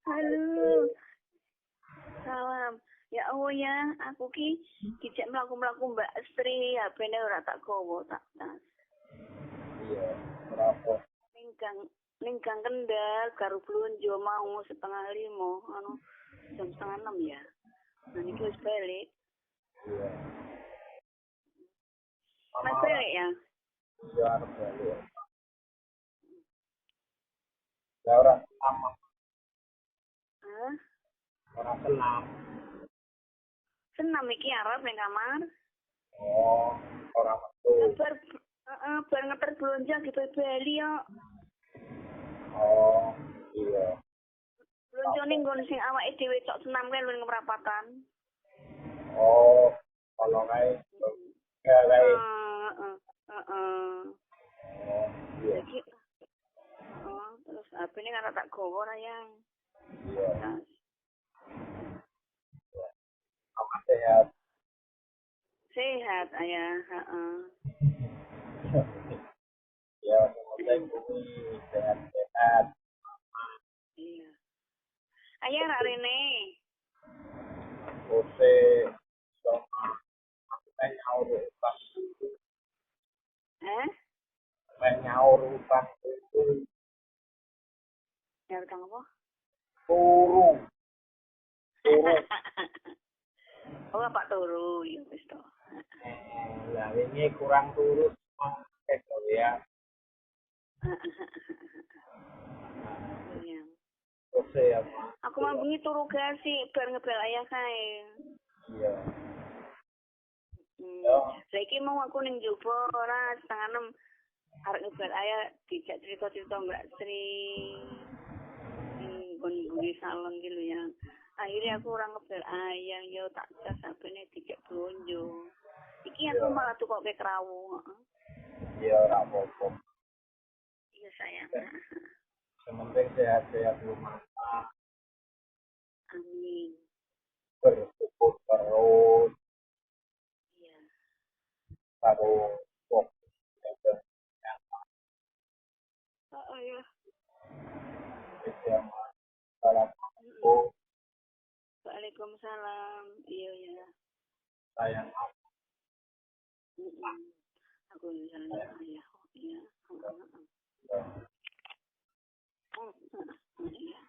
Halo, salam. Ya Allah ya, aku ki dijak mlaku-mlaku Mbak Sri, HP-ne ora tak gowo tak tas. Iya, berapa? Ning gang Kendal karo blonjo mau 4:30, anu jam 5:30 ya. Nah niki wis balik. Iya. Mas balik ya? Iya, arep balik. Ya orang senam, Hah? orang senam. Senam iki arep ning kamar. Oh, orang metu. Bar ngeter blonjo gitu Bali yo. Oh, iya. Blonjo ning nggon sing awake dhewe tok senam kae luwih ngeprapatan. Oh, kalau kayak kayak Heeh. Oh, iya. Iki terus HP-ne kan tak gowo ra yang. Iya. Tas. Aman sehat. Sehat ayah, heeh. Ya, semoga bumi sehat-sehat. Iya. Ayah ra rene. Ose, sama nyaur utang. Hah? Nyaur utang itu Ya utang apa? turu. Oh, Pak turu, ya wis to. Lah ini kurang turut ya. Iya. Ose ya. Aku mau bengi turu gasi bar ngebel ayah kae. Iya. Saiki mau aku ning jowo ora 5:30 arek ngebel ayah dijak cerita-cerita Mbak Sri. Gon salon gitu ya. Akhirnya aku orang ngebel ayah yo tak cas HP-ne dijak blonjo. Iki aku malah tukoke krawu, heeh. Iya, ora apa-apa. Iya sayang. Sementing sehat-sehat rumah. Amin. Bersyukur terus. Iya. Karo fokus ke Oh ya. kesehatan. Assalamualaikum. Waalaikumsalam. Iya ya. Sayang. Aku misalnya ayah. Iya. Iya.